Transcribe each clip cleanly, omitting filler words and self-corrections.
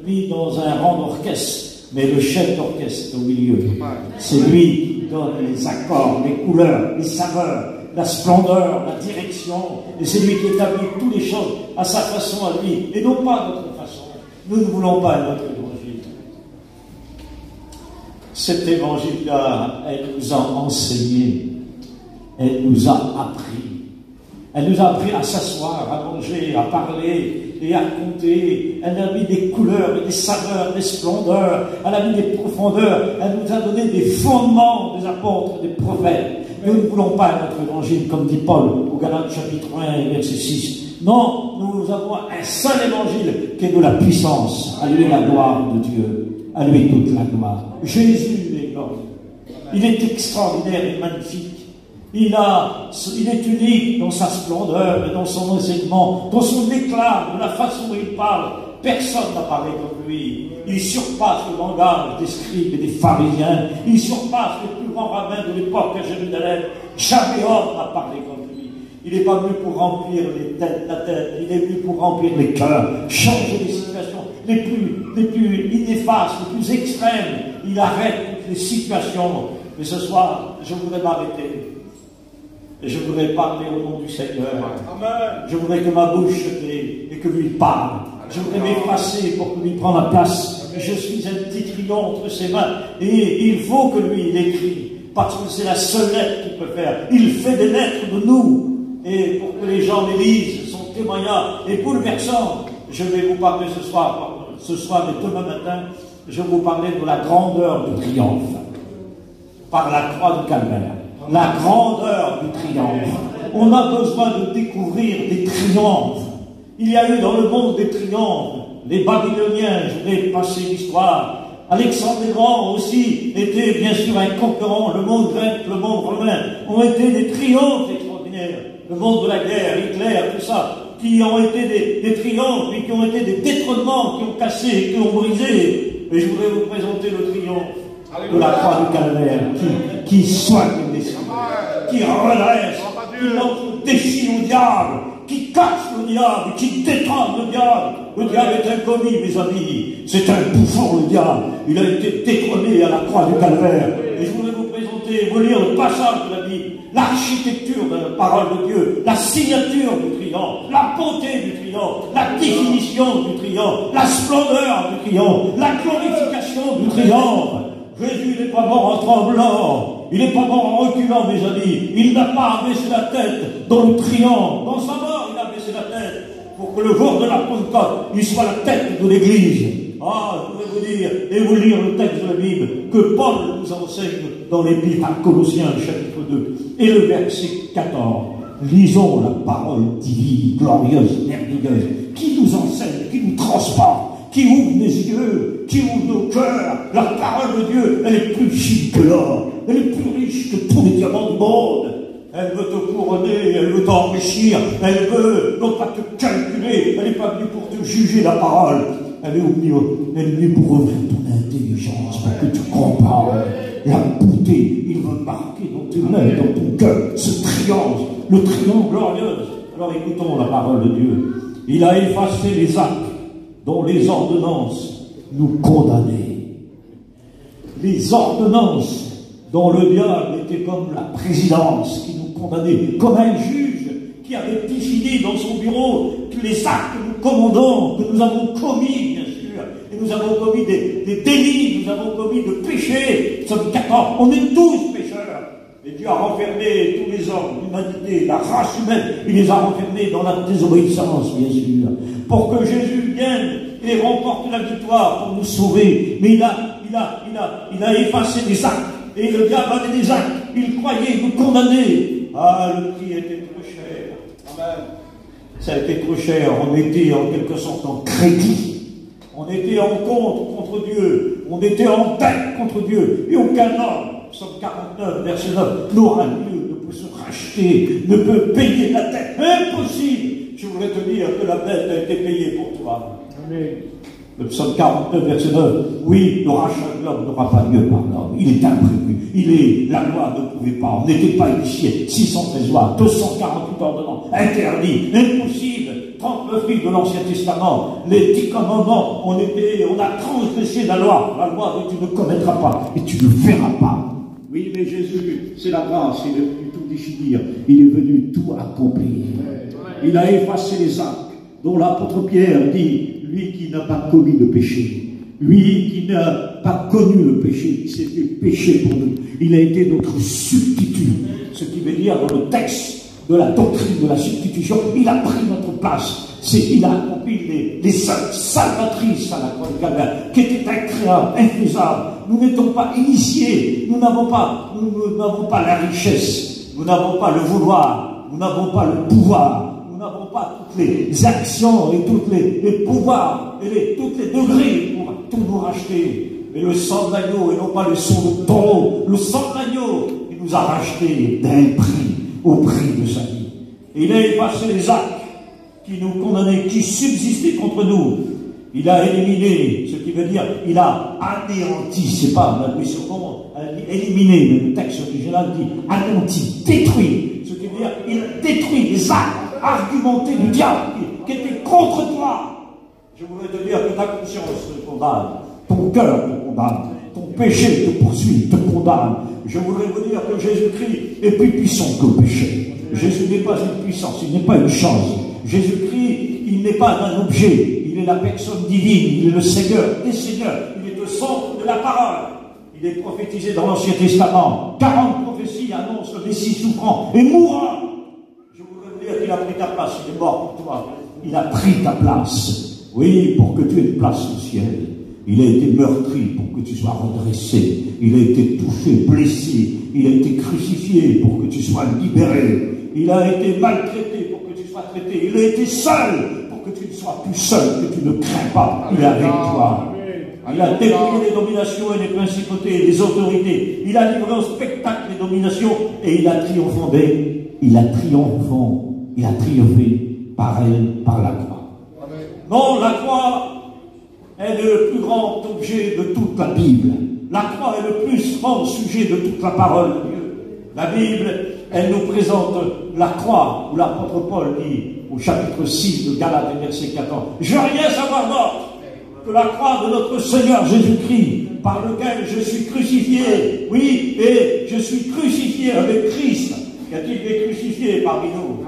mis dans un rang d'orchestre, mais le chef d'orchestre au milieu. C'est lui qui donne les accords, les couleurs, les saveurs, la splendeur, la direction, et c'est lui qui établit toutes les choses à sa façon, à lui, et non pas à notre façon. Nous ne voulons pas notre évangile. Cet évangile-là, elle nous a enseigné, elle nous a appris. Elle nous a appris à s'asseoir, à manger, à parler et à compter. Elle a mis des couleurs, des saveurs, des splendeurs. Elle a mis des profondeurs. Elle nous a donné des fondements des apôtres, des prophètes. Nous ne voulons pas notre évangile, comme dit Paul au Galates chapitre 1, verset 6. Non, nous avons un seul évangile qui est de la puissance. À lui la gloire de Dieu. À lui toute la gloire. Jésus est glorieux. Il est extraordinaire et magnifique. Il est unique dans sa splendeur et dans son enseignement, dans son éclat, de la façon dont il parle. Personne n'a parlé comme lui. Il surpasse le langage des scribes et des pharisiens. Il surpasse les plus grands rabbins de l'époque à Jérusalem. Jamais homme n'a parlé comme lui. Il n'est pas venu pour remplir la tête, il est venu pour remplir les cœurs, changer les situations les plus ineffaces, les plus extrêmes. Il arrête toutes les situations. Mais ce soir, je voudrais m'arrêter. Et je voudrais parler au nom du Seigneur. Amen. Je voudrais que ma bouche se tait et que lui parle. Je voudrais m'effacer pour que lui prenne la place. Je suis un petit crayon entre ses mains. Et il faut que lui, il écrit. Parce que c'est la seule lettre qu'il peut faire. Il fait des lettres de nous. Et pour que les gens les lisent, son témoignage est bouleversant. Je vais vous parler ce soir et demain matin, je vais vous parler de la grandeur du triomphe. Par la croix du calvaire. La grandeur du triomphe. On a besoin de découvrir des triomphes. Il y a eu dans le monde des triomphes. Les Babyloniens, je vais passer l'histoire. Alexandre le Grand aussi était bien sûr un conquérant. Le monde grec, le monde romain ont été des triomphes extraordinaires. Le monde de la guerre, Hitler, tout ça, qui ont été des triomphes, et qui ont été des détrônements, qui ont cassé, qui ont brisé. Et je voudrais vous présenter le triomphe de la croix du calvaire, qui soigne les esprits, qui redresse, qui déchire le diable, qui casse le diable, qui détrône le diable. Le diable est un commis, mes amis. C'est un bouffon, le diable. Il a été détrôné à la croix du calvaire. Et je voudrais vous présenter, vous lire le passage de la Bible, l'architecture de la parole de Dieu, la signature du triomphe, la beauté du triomphe, la définition du triomphe, la splendeur du triomphe, la glorification du triomphe. Jésus n'est pas mort en tremblant, il n'est pas mort en reculant, mes amis. Il n'a pas abaissé la tête dans le triomphe. Dans sa mort, il a abaissé la tête pour que le jour de la Pentecôte, il soit la tête de l'Église. Ah, je voudrais vous dire, et vous lire le texte de la Bible que Paul nous enseigne dans l'Épître à Colossiens, chapitre 2, et le verset 14. Lisons la parole divine, glorieuse, merveilleuse, qui nous enseigne, qui nous transporte, qui ouvre les yeux, qui ouvre nos cœurs. La parole de Dieu, elle est plus fine que l'or, elle est plus riche que tous les diamants du monde. Elle veut te couronner, elle veut t'enrichir, elle veut non pas te calculer, elle n'est pas venue pour te juger la parole, elle est venue pour ouvrir ton intelligence, pour que tu comprennes la beauté. Il veut marquer dans tes mains, dans ton cœur, ce triomphe, le triomphe glorieux. Alors écoutons la parole de Dieu. Il a effacé les actes dont les ordonnances nous condamnaient. Les ordonnances dont le diable était comme la présidence qui nous condamnait, comme un juge qui avait décidé dans son bureau que les actes que nous commandons, que nous avons commis, bien sûr, et nous avons commis des délits, nous avons commis de péchés. Nous sommes 14, on est tous pécheurs. Et Dieu a renfermé tous les hommes, l'humanité, la race humaine, il les a renfermés dans la désobéissance, bien sûr, pour que Jésus vienne et remporte la victoire pour nous sauver. Mais il a effacé les actes. Et le diable avait des actes. Il croyait nous condamner. Ah, le prix était trop cher. Amen. Ça a été trop cher. On était en quelque sorte en crédit. On était en compte contre Dieu. On était en dette contre Dieu. Et aucun homme, Psaume 49, verset 9, n'aura lieu, ne peut se racheter, ne peut payer la dette. Impossible. Je voudrais te dire que la dette a été payée pour toi. Amen. Le psaume 49, verset 9. Oui, le rachat de l'homme n'aura pas lieu par l'homme. Il est imprévu. La loi ne pouvait pas. On n'était pas initié. 613 lois, 248 ordonnances. Interdit. Impossible. 39 livres de l'Ancien Testament, les 10 commandements, on a transgressé la loi que tu ne commettras pas et tu ne verras pas. Oui, mais Jésus, c'est la grâce, il est venu tout définir, il est venu tout accomplir. Il a effacé les actes, dont l'apôtre Pierre dit, lui qui n'a pas commis de péché, lui qui n'a pas connu le péché, il s'est fait péché pour nous. Il a été notre substitut. Ce qui veut dire dans le texte de la doctrine de la substitution, il a pris notre place. Il a accompli les œuvres salvatrices à la croix du Calvaire, qui étaient incréables, infaisables. Nous n'étions pas initiés, nous n'avons pas la richesse, nous n'avons pas le vouloir, nous n'avons pas le pouvoir, nous n'avons pas toutes les actions et tous les pouvoirs et tous les degrés pour tout nous racheter. Mais le sang de l'agneau et non pas le sang de taureau, le sang de l'agneau, il nous a rachetés d'un prix, au prix de sa vie. Et il a effacé les actes qui nous condamnaient, qui subsistaient contre nous. Il a éliminé, ce qui veut dire, il a anéanti, c'est pas la Louis II, éliminé, mais le texte original dit anéanti, détruit, ce qui veut dire, il détruit les actes argumentés du diable qui étaient contre toi. Je voudrais te dire que ta conscience te condamne, ton cœur te condamne, ton péché te poursuit, te condamne. Je voudrais vous dire que Jésus-Christ est plus puissant que le péché. Jésus n'est pas une puissance, il n'est pas une chose. Jésus-Christ, il n'est pas un objet, il est la personne divine, il est le Seigneur des Seigneurs, il est le centre de la parole. Il est prophétisé dans l'Ancien Testament. 40 prophéties annoncent le Messie souffrant et mourant. Je voudrais vous dire qu'il a pris ta place, il est mort pour toi. Il a pris ta place. Oui, pour que tu aies une place au ciel. Il a été meurtri pour que tu sois redressé. Il a été touché, blessé. Il a été crucifié pour que tu sois libéré. Il a été maltraité pour que tu sois traité. Il a été seul pour que tu ne sois plus seul, que tu ne crains pas. Il est avec toi. Il a dépouillé les dominations et les principautés et les autorités. Il a livré au spectacle les dominations et il a triomphé. Il a triomphé par elle, par la croix. Non, la croix est le plus grand objet de toute la Bible. La croix est le plus grand sujet de toute la parole de Dieu. La Bible, elle nous présente la croix, où l'apôtre Paul dit au chapitre 6 de Galates, verset 14, « Je veux rien savoir d'autre que la croix de notre Seigneur Jésus-Christ, par lequel je suis crucifié. Oui, et je suis crucifié avec Christ. Y a-t-il des crucifiés parmi nous?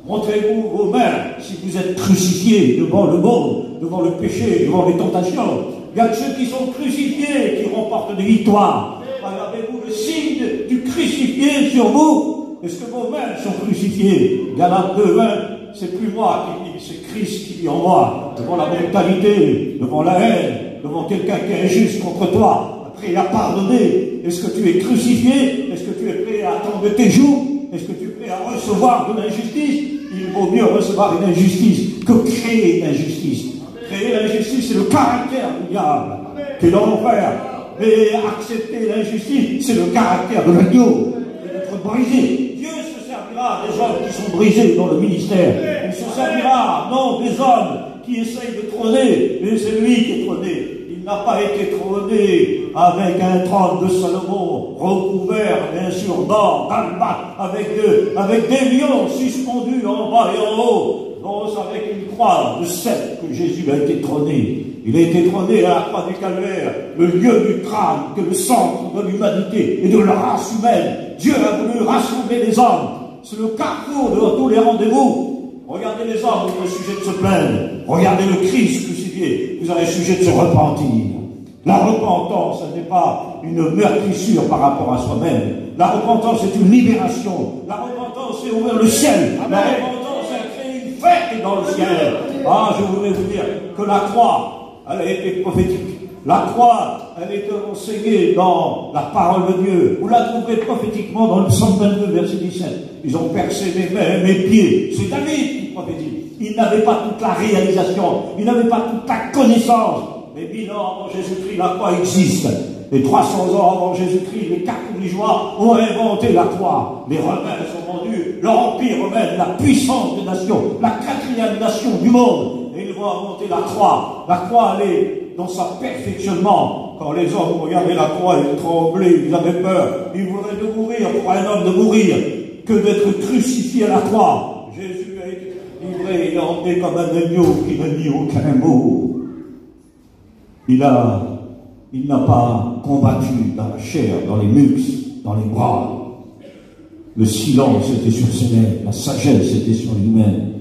Montrez-vous vos mains si vous êtes crucifiés devant le monde, devant le péché, devant les tentations. Il y a que ceux qui sont crucifiés qui remportent des victoires. Avez-vous le signe du crucifié sur vous? Est-ce que vos mains sont crucifiées? Galates 2:20, c'est plus moi qui vis, c'est Christ qui vit en moi. Devant la brutalité, devant la haine, devant quelqu'un qui est injuste contre toi, après il a pardonné. Est-ce que tu es crucifié? Est-ce que tu es prêt à attendre tes jours? Est-ce que tu es prêt à recevoir de l'injustice? Il vaut mieux recevoir une injustice que créer une injustice. Créer l'injustice, c'est le caractère du diable qui est dans l'enfer. Et accepter l'injustice, c'est le caractère de l'agneau, d'être brisé. Dieu se servira des hommes qui sont brisés dans le ministère. Il se servira, non, des hommes qui essayent de trôner, mais c'est lui qui est trôné. Il n'a pas été trôné avec un trône de Salomon, recouvert bien sûr d'or, d'albâtre, avec des lions suspendus en bas et en haut. Non, c'est avec une croix de cèdre que Jésus a été trôné. Il a été trôné à la croix du Calvaire, le lieu du crâne, que le centre de l'humanité et de la race humaine. Dieu a voulu rassembler les hommes. C'est le carrefour de tous les rendez-vous. Regardez les hommes, vous avez sujet de se plaindre. Regardez le Christ crucifié, vous avez sujet de se repentir. La repentance, ce n'est pas une meurtrissure par rapport à soi-même. La repentance, c'est une libération. La repentance, c'est ouvrir le ciel. Amen. La repentance, c'est créer une fête dans le ciel. Ah, je voudrais vous dire que la croix, elle a été prophétique. La croix, elle est enseignée dans la parole de Dieu. Vous la trouverez prophétiquement dans le psaume 22, verset 17. Ils ont percé mes mains, mes pieds. C'est David qui prophétise. Il n'avait pas toute la réalisation. Il n'avait pas toute la connaissance. Mais 1000 ans avant Jésus-Christ, la croix existe. Et 300 ans avant Jésus-Christ, les Carthaginois ont inventé la croix. Les Romains sont vendus. L'Empire romain, la puissance des nations, la 4e nation du monde. Et ils vont inventer la croix. La croix, elle est dans sa perfectionnement. Quand les hommes regardaient la croix, ils tremblaient, ils avaient peur. Ils voudraient de mourir pour un homme de mourir que d'être crucifié à la croix. Jésus a été livré, il est emmené comme un agneau qui n'a dit aucun mot. Il n'a pas combattu dans la chair, dans les muscles, dans les bras. Le silence était sur ses lèvres, la sagesse était sur lui-même.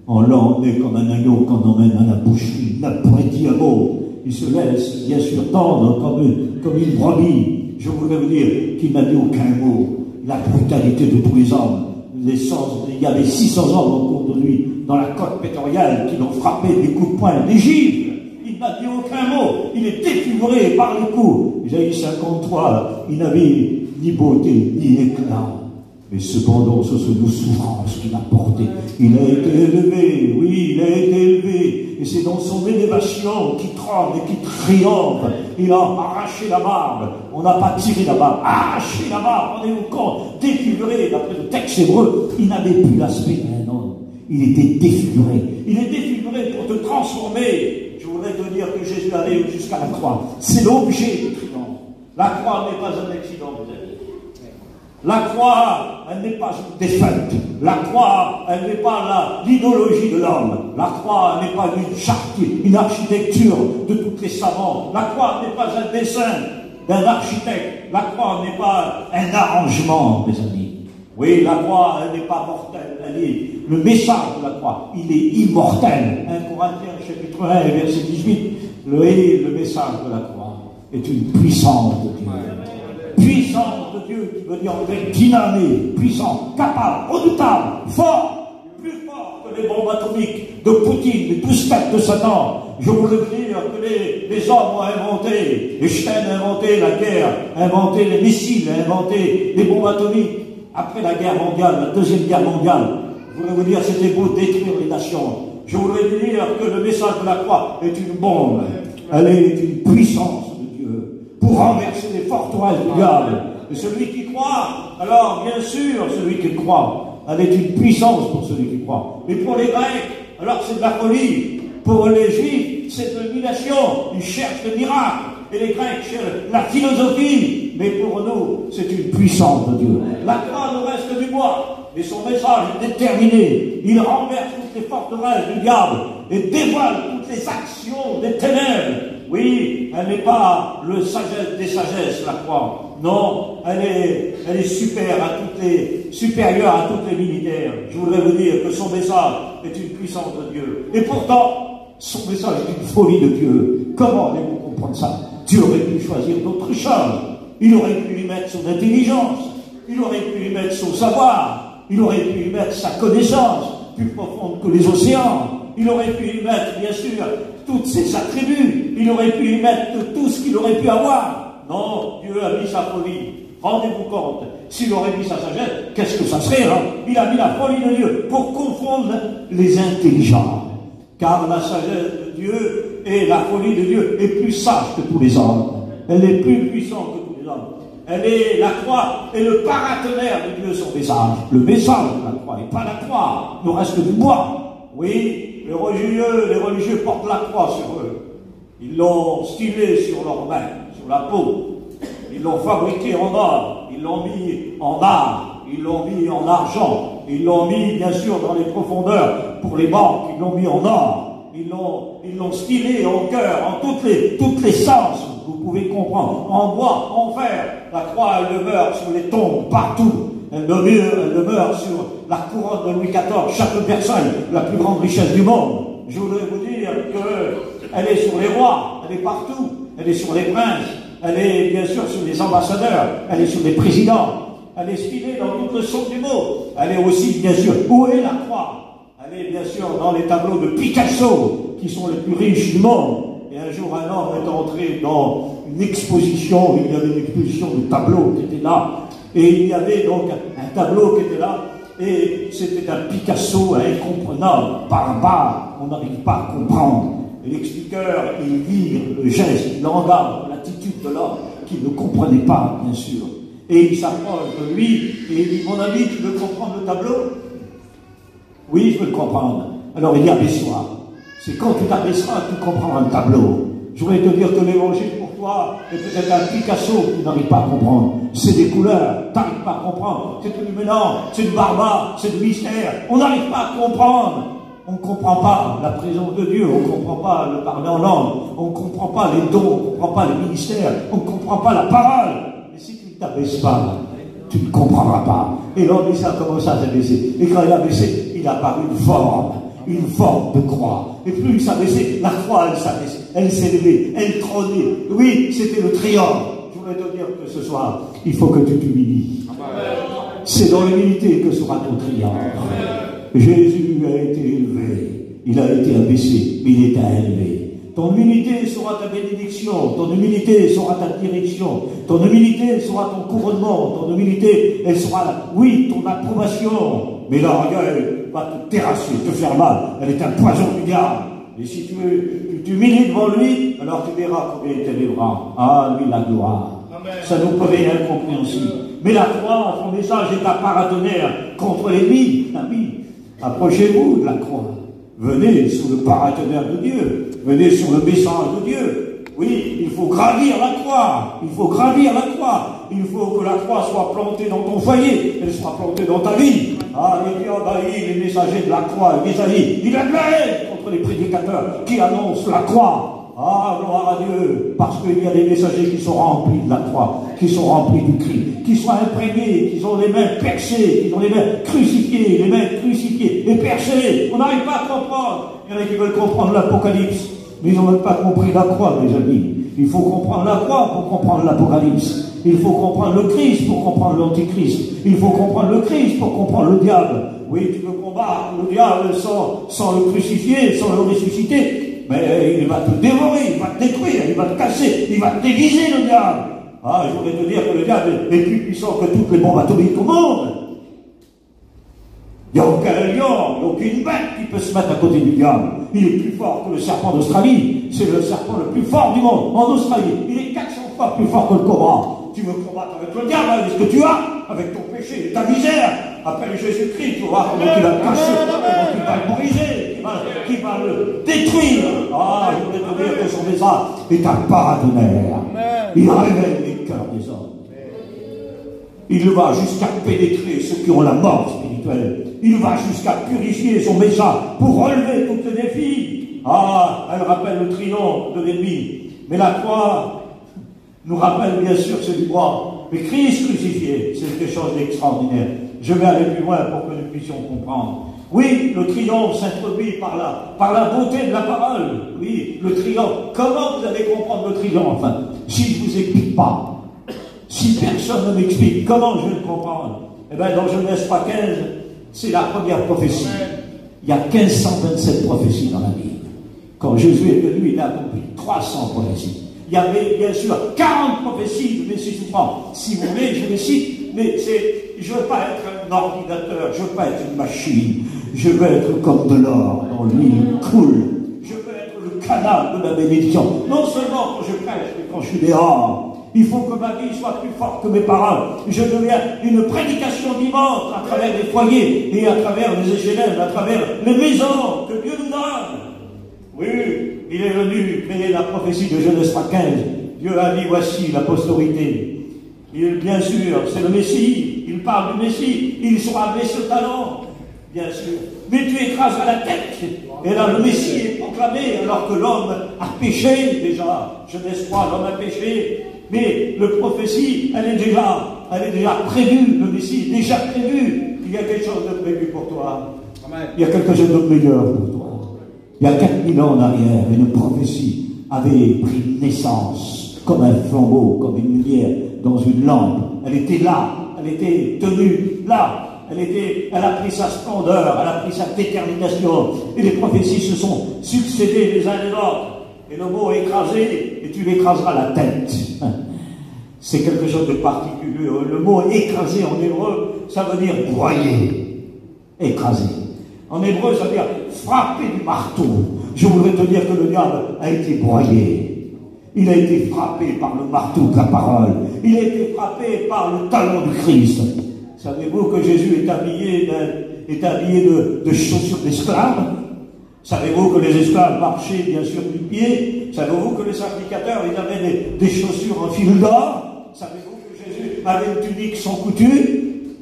On l'a emmené comme un agneau qu'on emmène à la boucherie, il n'a point dit un mot. Il se laisse bien sûr tendre comme une brebis. Je voudrais vous dire qu'il n'a dit aucun mot. La brutalité de tous les hommes. Il y avait 600 hommes autour de lui dans la côte pétoriale qui l'ont frappé des coups de poing, des gifles. Il n'a dit aucun mot. Il est défiguré par les coups. Isaïe 53, il n'avait ni beauté ni éclat. Mais cependant, ce sont nos souffrances qu'il a portées. Il a été élevé, oui, il a été élevé. Et c'est dans son élévation qui tremble et qui triomphe. Il a arraché la barbe. On n'a pas tiré la barbe, arraché la barbe, rendez-vous compte, défiguré, d'après le texte hébreu, il n'avait plus l'aspect d'un homme. Il était défiguré. Il est défiguré pour te transformer. Je voudrais te dire que Jésus allait jusqu'à la croix. C'est l'objet du triomphe. La croix n'est pas un accident, mes amis. La croix, elle n'est pas une défaite. La croix, elle n'est pas l'idéologie de l'homme. La croix n'est pas une architecture de tous les savants. La croix n'est pas un dessin d'un architecte. La croix n'est pas un arrangement, mes amis. Oui, la croix, elle n'est pas mortelle. Elle est le message de la croix. Il est immortel. 1 Corinthiens, chapitre 1, verset 18. Le message de la croix est une puissance de Dieu. Puissance de Dieu qui veut dire dynamique, puissant, capable, redoutable, fort, plus fort que les bombes atomiques de Poutine, de tout ce de Satan. Je voulais vous dire que les hommes ont inventé, Einstein a inventé la guerre, a inventé les missiles, a inventé les bombes atomiques. Après la guerre mondiale, la deuxième guerre mondiale, je voudrais vous dire c'était beau détruire les nations. Je voudrais vous dire que le message de la croix est une bombe, elle est une puissance de Dieu pour renverser les forteresses du diable. Et celui qui croit, alors bien sûr, celui qui croit, elle est une puissance pour celui qui croit. Mais pour les Grecs, alors c'est de la folie. Pour les Juifs, c'est de l'humiliation. Ils cherchent le miracle. Et les Grecs cherchent la philosophie. Mais pour nous, c'est une puissance de Dieu. La croix nous reste du bois. Mais son message est déterminé. Il renverse toutes les forteresses du diable et dévoile toutes les actions des ténèbres. Oui, elle n'est pas le sagesse des sagesses, la croix. Non, elle est supérieure à toutes les militaires. Je voudrais vous dire que son message est une puissance de Dieu. Et pourtant, son message est une folie de Dieu. Comment allez-vous comprendre ça? Dieu aurait pu choisir d'autres choses. Il aurait pu y mettre son intelligence. Il aurait pu y mettre son savoir. Il aurait pu y mettre sa connaissance, plus profonde que les océans. Il aurait pu y mettre, bien sûr, tous ses attributs. Il aurait pu y mettre tout ce qu'il aurait pu avoir. Non, Dieu a mis sa folie. Rendez-vous compte, s'il aurait mis sa sagesse, qu'est-ce que ça serait, hein? Il a mis la folie de Dieu pour confondre les intelligents. Car la sagesse de Dieu et la folie de Dieu est plus sage que tous les hommes. Elle est plus puissante que tous les hommes. Elle est la croix et le paratonnerre de Dieu, son message. Le message de la croix et pas la croix. Il nous reste du bois. Oui, les religieux portent la croix sur eux. Ils l'ont stylée sur leurs mains, sur la peau. Ils l'ont fabriquée en or. Ils l'ont mis en art. Ils l'ont mis en argent. Ils l'ont mis, bien sûr, dans les profondeurs pour les banques. Ils l'ont mis en or. Ils l'ont stylée en cœur, en toutes les sens. Vous pouvez comprendre. En bois, en fer. La croix, elle demeure sur les tombes, partout. Elle demeure sur la couronne de Louis XIV. Chaque personne, la plus grande richesse du monde. Je voudrais vous dire qu'elle est sur les rois. Elle est partout. Elle est sur les princes. Elle est bien sûr sur les ambassadeurs. Elle est sur les présidents. Elle est stylée dans tout le son du mot. Elle est aussi, bien sûr, où est la croix? Elle est bien sûr dans les tableaux de Picasso, qui sont les plus riches du monde. Et un jour, un homme est entré dans une exposition. Il y avait une exposition de tableaux qui était là. Et il y avait donc un tableau qui était là. Et c'était un Picasso incomprenable, barbare. On n'arrive pas à comprendre. Et l'expliqueur, il dit le geste, le langage, l'attitude de l'homme, qu'il ne comprenait pas, bien sûr. Et il s'approche de lui et il dit, mon ami, tu veux comprendre le tableau? Oui, je veux le comprendre. Alors il dit, abaisse-toi. C'est quand tu t'abaisseras que tu comprendras le tableau. Je voudrais te dire que l'évangile pour toi est peut-être un Picasso que tu n'arrives pas à comprendre. C'est des couleurs, tu n'arrives pas à comprendre. C'est du mélange, c'est du barbare, c'est du mystère. On n'arrive pas à comprendre. On ne comprend pas la présence de Dieu, on ne comprend pas le parler en langue, on ne comprend pas les dons, on ne comprend pas les ministères, on ne comprend pas la parole. Mais si tu ne t'abaisses pas, tu ne comprendras pas. Et l'homme, il a commencé à s'abaisser. Et quand il a baissé, il a apparu une forme de croix. Et plus il s'abaissait, la croix, elle s'abaissait, elle s'élevait, elle trônait. Oui, c'était le triomphe. Je voudrais te dire que ce soir, il faut que tu t'humilies. C'est dans l'humilité que sera ton triomphe. Jésus a été élevé, il a été abaissé, mais il est élevé. Ton humilité sera ta bénédiction, ton humilité sera ta direction, ton humilité sera ton couronnement, ton humilité, elle sera, oui, ton approbation. Mais l'orgueil va te terrasser, te faire mal, elle est un poison du diable. Et si tu t'humilies devant lui, alors tu verras combien il t'élèvera. Ah, lui, la gloire. Ça nous paraît incompréhensible. Mais la croix, son message est un paratonnerre contre l'ennemi. Ami, approchez-vous de la croix. Venez sous le paratonnerre de Dieu. Venez sur le message de Dieu. Oui, il faut gravir la croix. Il faut gravir la croix. Il faut que la croix soit plantée dans ton foyer. Elle soit plantée dans ta vie. Ah, les les messagers de la croix, les messagers, il a de la haine contre les prédicateurs qui annoncent la croix. Ah, gloire à Dieu, parce qu'il y a des messagers qui sont remplis de la croix, qui sont remplis du Christ, qui sont imprégnés, qui ont les mains percées, qui ont les mains crucifiées et percées. On n'arrive pas à comprendre. Il y en a qui veulent comprendre l'Apocalypse, mais ils n'ont même pas compris la croix, mes amis. Il faut comprendre la croix pour comprendre l'Apocalypse. Il faut comprendre le Christ pour comprendre l'Antichrist. Il faut comprendre le Christ pour comprendre le diable. Oui, tu peux combattre le diable sans le crucifier, sans le ressusciter. Mais il va te dévorer, il va te détruire, il va te casser, il va te déguiser, le diable. Ah, je voudrais te dire que le diable est plus puissant que toutes les bombes atomiques au monde. Il n'y a aucun lion, il n'y a aucune bête qui peut se mettre à côté du diable. Il est plus fort que le serpent d'Australie. C'est le serpent le plus fort du monde, en Australie. Il est 400 fois plus fort que le cobra. Tu veux combattre avec le diable, avec ce que tu as, avec ton péché, ta misère. Après Jésus-Christ, tu vas voir comment tu vas le casser, comment tu vas le briser, qui va le détruire. Ah, je voudrais te dire que son message est un paratonnerre. Il révèle les cœurs des hommes. Il va jusqu'à pénétrer ceux qui ont la mort spirituelle. Il va jusqu'à purifier son message pour relever toutes les défis. Ah, elle rappelle le triomphe de l'ennemi. Mais la croix nous rappelle bien sûr celui droit. Mais Christ crucifié, c'est quelque chose d'extraordinaire. Je vais aller plus loin pour que nous puissions comprendre. Oui, le triomphe s'introduit par la beauté de la parole. Oui, le triomphe. Comment vous allez comprendre le triomphe, enfin, si je ne vous explique pas? Si personne ne m'explique, comment je vais le comprendre? Eh bien, dans Genèse 3:15, c'est la première prophétie. Il y a 1527 prophéties dans la Bible. Quand Jésus est venu, il a accompli 300 prophéties. Il y avait bien sûr 40 prophéties de Messie souffrant. Si vous voulez, je les cite, mais je ne veux pas être un ordinateur, je ne veux pas être une machine. Je veux être comme de l'or dont l'huile coule. Je veux être le canal de la bénédiction. Non seulement quand je prêche, mais quand je suis dehors. Il faut que ma vie soit plus forte que mes paroles. Je deviens une prédication vivante à travers les foyers et à travers les échelles, à travers les maisons que Dieu nous donne. Oui, il est venu créer la prophétie de Genèse 3:15. Dieu a dit, voici la postérité. Bien sûr, c'est le Messie. Il parle du Messie. Il sera blessé au talon. Bien sûr. Mais tu écraseras la tête. Et là, le Messie est proclamé alors que l'homme a péché déjà. Genèse 3, l'homme a péché. Mais le prophétie, elle est déjà prévue. Le Messie est déjà prévu. Il y a quelque chose de prévu pour toi. Amen. Il y a quelque chose de meilleur pour toi. Il y a 4000 ans en arrière, une prophétie avait pris naissance comme un flambeau, comme une lumière dans une lampe. Elle était là, elle était tenue là. Elle a pris sa splendeur, elle a pris sa détermination. Et les prophéties se sont succédées les uns les autres. Et le mot écrasé, et tu l'écraseras la tête. C'est quelque chose de particulier. Le mot écrasé en hébreu, ça veut dire broyer, écraser. En hébreu, ça veut dire frapper du marteau. Je voudrais te dire que le diable a été broyé. Il a été frappé par le marteau de la parole. Il a été frappé par le talon du Christ. Savez-vous que Jésus est habillé de chaussures d'esclaves? Savez-vous que les esclaves marchaient bien sûr du pied? Savez-vous que les sacrificateurs, ils avaient des chaussures en fil d'or? Savez-vous que Jésus avait une tunique sans couture?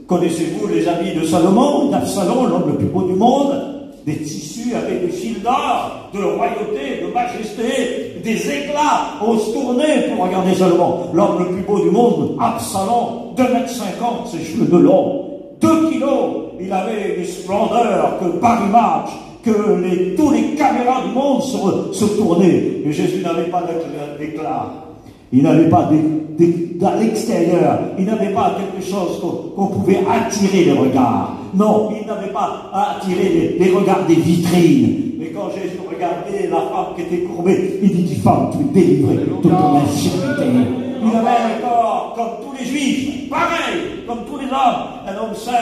Connaissez-vous les habits de Salomon, d'Absalom, l'homme le plus beau du monde? des tissus avec des fils d'or, de royauté, de majesté, des éclats. On se tournait pour regarder seulement l'homme le plus beau du monde, Absalom, 2,50 m, ses cheveux de long, 2 kilos. Il avait des splendeurs que Paris Match, que tous les caméras du monde se tournaient. Et Jésus n'avait pas d'éclat. Il n'avait pas à l'extérieur, il n'avait pas quelque chose qu'on pouvait attirer les regards. Non, il n'avait pas à attirer les regards des vitrines. Mais quand Jésus regardait la femme qui était courbée, il dit, femme, tu es délivrée de ton infirmité. Il avait un corps comme tous les juifs, pareil, comme tous les hommes, un homme saint.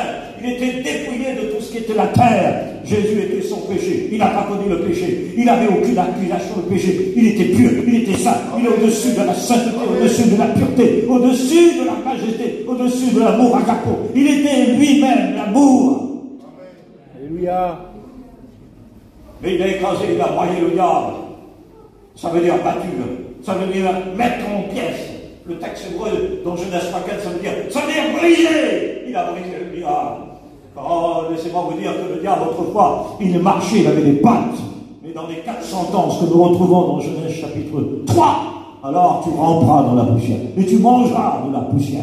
Il était dépouillé de tout ce qui était la terre. Jésus était sans péché. Il n'a pas connu le péché. Il n'avait aucune accusation de péché. Il était pur, il était saint. Il est au-dessus de la sainteté, au-dessus de la pureté, au-dessus de la majesté, au-dessus de l'amour agapo. Il était lui-même l'amour. Alléluia. Mais il a écrasé, il a broyé le diable. Ça veut dire battu. Ça veut dire mettre en pièces. Le texte hébreu dans Genèse 4, ça veut dire briser. Il a brisé le diable. Oh, laissez-moi vous dire que le diable, autrefois, il marchait, il avait des pattes. Mais dans les 400 ans, ce que nous retrouvons dans Genèse chapitre 3, alors tu ramperas dans la poussière et tu mangeras de la poussière.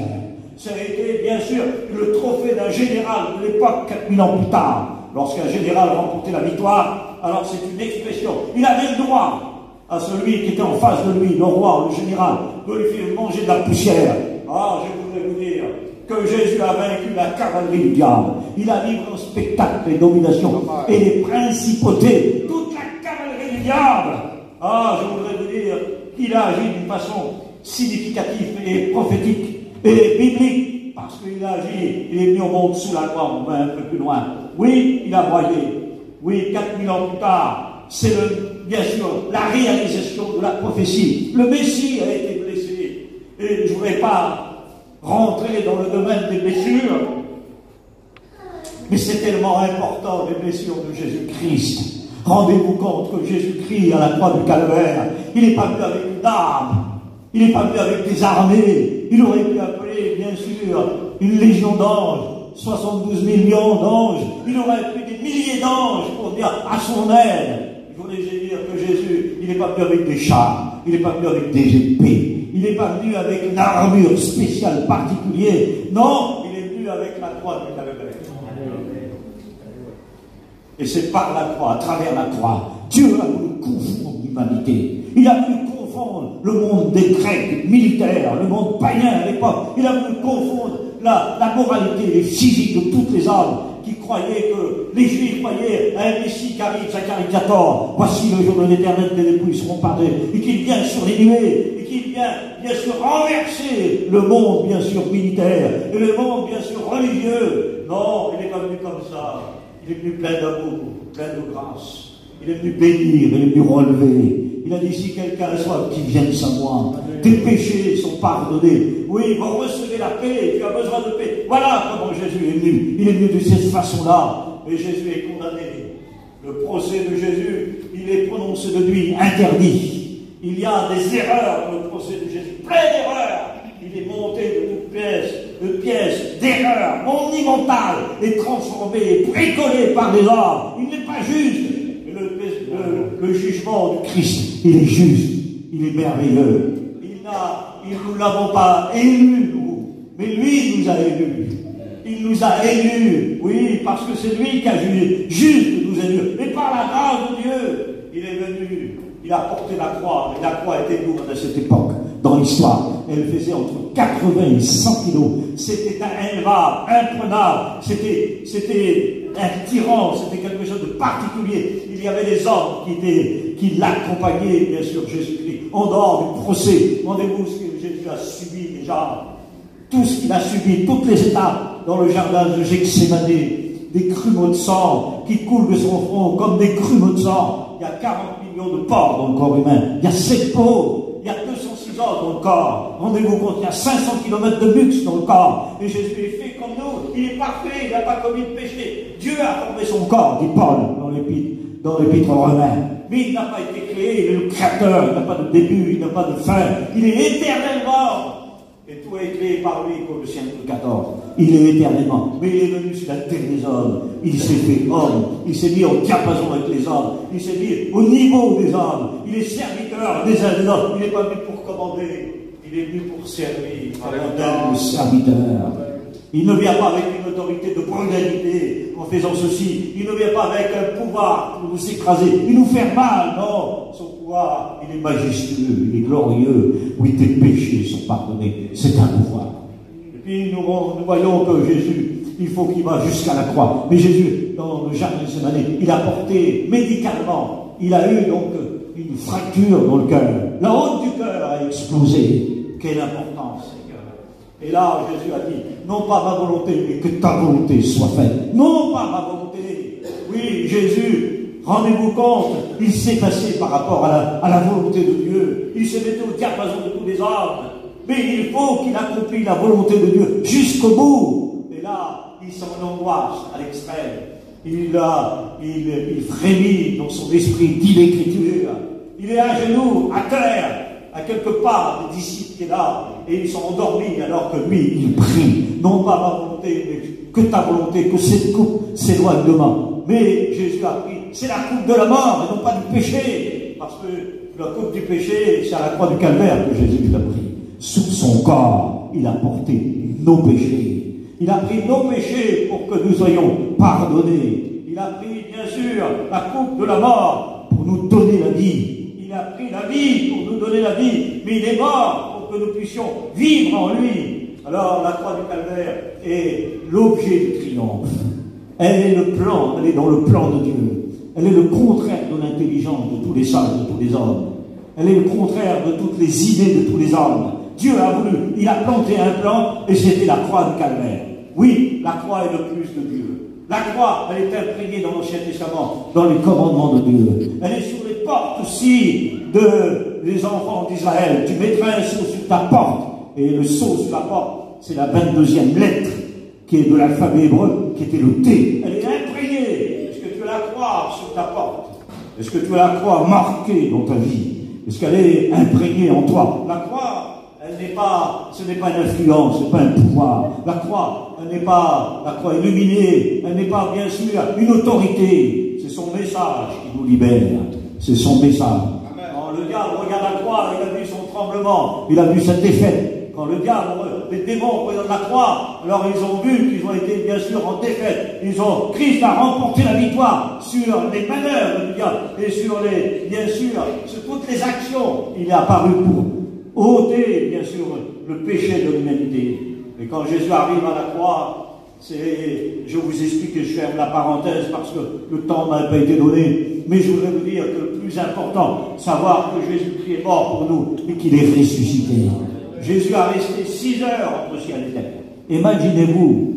Ça a été, bien sûr, le trophée d'un général de l'époque, 4000 ans plus tard. Lorsqu'un général remportait la victoire, alors c'est une expression. Il avait le droit à celui qui était en face de lui, le roi, le général, de lui faire manger de la poussière. Ah, je voudrais vous dire que Jésus a vaincu la cavalerie du diable. Il a livré au spectacle les dominations et les principautés, toute la cavalerie du diable. Ah, je voudrais vous dire qu'il a agi d'une façon significative et prophétique et biblique, parce qu'il a agi, il est venu au monde sous la loi, on va un peu plus loin. Oui, il a broyé. Oui, 4000 ans plus tard, c'est bien sûr la réalisation de la prophétie. Le Messie a été blessé. Et je ne voudrais pas rentrer dans le domaine des blessures, mais c'est tellement important, les blessures de Jésus-Christ. Rendez-vous compte que Jésus-Christ, à la croix du calvaire, il n'est pas venu avec une arme, il n'est pas venu avec des armées. Il aurait pu appeler, bien sûr, une légion d'anges, 72 millions d'anges. Il aurait pu des milliers d'anges pour dire à son aide. Je voulais dire que Jésus, il n'est pas venu avec des chars, il n'est pas venu avec des épées, il n'est pas venu avec une armure spéciale particulière. Non, il est venu avec la croix du calvaire. Et c'est par la croix, à travers la croix, Dieu a voulu confondre l'humanité. Il a voulu confondre le monde des Grecs militaires, le monde païen à l'époque. Il a voulu confondre la moralité, les physiques de toutes les âmes qui croyaient que les Juifs croyaient à un Messie qui arrive, Zacharie 14. Voici le jour de l'éternel, des dépouilles seront pardonnées, et qu'il vient sur les nuées, et qu'il vient, bien sûr, renverser le monde, bien sûr, militaire, et le monde, bien sûr, religieux. Non, il n'est pas venu comme ça. Il est venu plein d'amour, plein de grâce. Il est venu bénir, il est venu relever. Il a dit, si quelqu'un a soif, qu'il vienne à moi. Tes péchés sont pardonnés. Oui, vous recevez la paix, tu as besoin de paix. Voilà comment Jésus est venu. Il est venu de cette façon-là. Et Jésus est condamné. Le procès de Jésus, il est prononcé de lui interdit. Il y a des erreurs dans le procès de Jésus, plein d'erreurs. Il est monté de pièces d'erreurs monumentales et transformé et bricolé par les hommes. Il n'est pas juste. Le jugement du Christ, il est juste, il est merveilleux. Nous ne l'avons pas élu, nous, mais lui nous a élus. Il nous a élus, oui, parce que c'est lui qui a jugé, juste nous élus. Et par la grâce de Dieu, il est venu, il a porté la croix, et la croix était lourde à cette époque, dans l'histoire. Elle faisait entre 80 et 100 kilos. C'était invable, imprenable, c'était un tyran, c'était quelque chose de particulier. Il y avait des hommes qui l'accompagnaient, bien sûr, Jésus-Christ, en dehors du procès. Rendez-vous ce que Jésus a subi déjà, tout ce qu'il a subi, toutes les étapes dans le jardin de Gethsémane, des grumeaux de sang qui coulent de son front comme des grumeaux de sang. Il y a 40 millions de pores dans le corps humain. Il y a 7 peaux. Il y a 206 os dans le corps. Rendez-vous compte, il y a 500 km de muxe dans le corps. Et Jésus est fait comme nous. Il est parfait, il n'a pas commis de péché. Dieu a formé son corps, dit Paul dans l'épître aux Romains. Mais il n'a pas été créé, il est le créateur, il n'a pas de début, il n'a pas de fin. Il est éternellement Et tout est créé par lui, comme le siècle 14. Il est éternellement. Mais il est venu sur la terre des hommes. Il s'est fait homme. Il s'est mis au diapason avec les hommes. Il s'est mis au niveau des hommes. Il est serviteur des uns des autres. Il n'est pas venu pour commander. Il est venu pour servir. Le serviteur. Il ne vient pas avec une autorité de brutalité en faisant ceci. Il ne vient pas avec un pouvoir pour nous écraser. Il nous fait mal. Non. Son pouvoir, il est majestueux. Il est glorieux. Oui, tes péchés sont pardonnés. C'est un pouvoir. Et puis nous voyons que Jésus, il faut qu'il va jusqu'à la croix. Mais Jésus, dans le jardin de Gethsémani, il a porté médicalement. Il a eu donc une fracture dans le cœur. La honte du cœur a explosé. Quelle importance, Seigneur. Et là, Jésus a dit, non pas ma volonté, mais que ta volonté soit faite. Non pas ma volonté. Oui, Jésus, rendez-vous compte, il s'est passé par rapport à la volonté de Dieu. Il s'est mis au diapason de tous les hommes. Mais il faut qu'il accomplisse la volonté de Dieu jusqu'au bout. Et là, il s'en angoisse à l'extrême. Il frémit dans son esprit, dit l'Écriture. Il est à genoux, à terre, à quelque part, des disciples qui est là, et ils sont endormis alors que lui, il prie. Non pas ma volonté, mais que ta volonté, que cette coupe s'éloigne de moi. Mais Jésus a pris, c'est la coupe de la mort, et non pas du péché. Parce que la coupe du péché, c'est à la croix du calvaire que Jésus l'a pris. Sur son corps, il a porté nos péchés. Il a pris nos péchés pour que nous soyons pardonnés. Il a pris, bien sûr, la coupe de la mort pour nous donner la vie. Il a pris la vie pour nous donner la vie, mais il est mort pour que nous puissions vivre en lui. Alors, la croix du calvaire est l'objet du triomphe. Elle est le plan, elle est dans le plan de Dieu. Elle est le contraire de l'intelligence de tous les sages, de tous les hommes. Elle est le contraire de toutes les idées de tous les hommes. Dieu a voulu, il a planté un plan, et c'était la croix du calvaire. Oui, la croix est le plus de Dieu. La croix, elle est imprégnée dans l'Ancien Testament, dans les commandements de Dieu. Elle est sur les portes aussi des enfants d'Israël. Tu mettras un sceau sur ta porte. Et le sceau sur la porte, c'est la 22e lettre qui est de l'alphabet hébreu, qui était le T. Elle est imprégnée. Est-ce que tu as la croix sur ta porte? Est-ce que tu as la croix marquée dans ta vie? Est-ce qu'elle est imprégnée en toi? La croix, ce n'est pas une influence, ce n'est pas un pouvoir. La croix, elle n'est pas la croix illuminée, elle n'est pas bien sûr une autorité. C'est son message qui nous libère. C'est son message. Quand le diable regarde la croix, il a vu son tremblement, il a vu sa défaite. Quand le diable, les démons regardent la croix, alors ils ont vu qu'ils ont été bien sûr en défaite. Christ a remporté la victoire sur les manœuvres du diable et sur bien sûr, sur toutes les actions. Il est apparu pour ôter, bien sûr, le péché de l'humanité. Et quand Jésus arrive à la croix, je vous explique et je ferme la parenthèse parce que le temps n'a pas été donné, mais je voudrais vous dire que le plus important, savoir que Jésus-Christ est mort pour nous et qu'il est ressuscité. Jésus a resté 6 heures entre ciel et terre. Imaginez-vous,